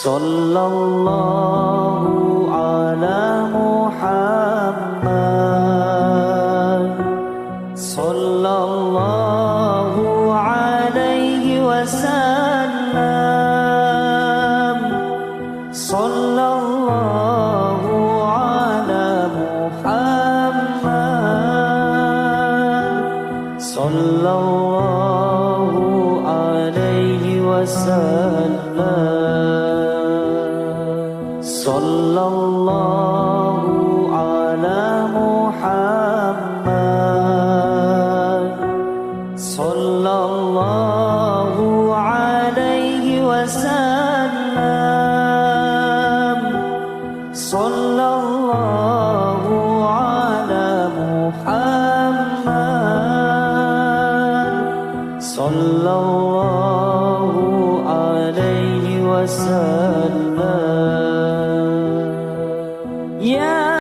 sallallahu ala Muhammad sallallahu alaihi wasallam sallallahu ala Muhammad sallallahu alaihi wasallam sallallahu ala Muhammad sallallahu alaihi wasallam sallallahu ala Muhammad sallallahu alaihi wasallam ya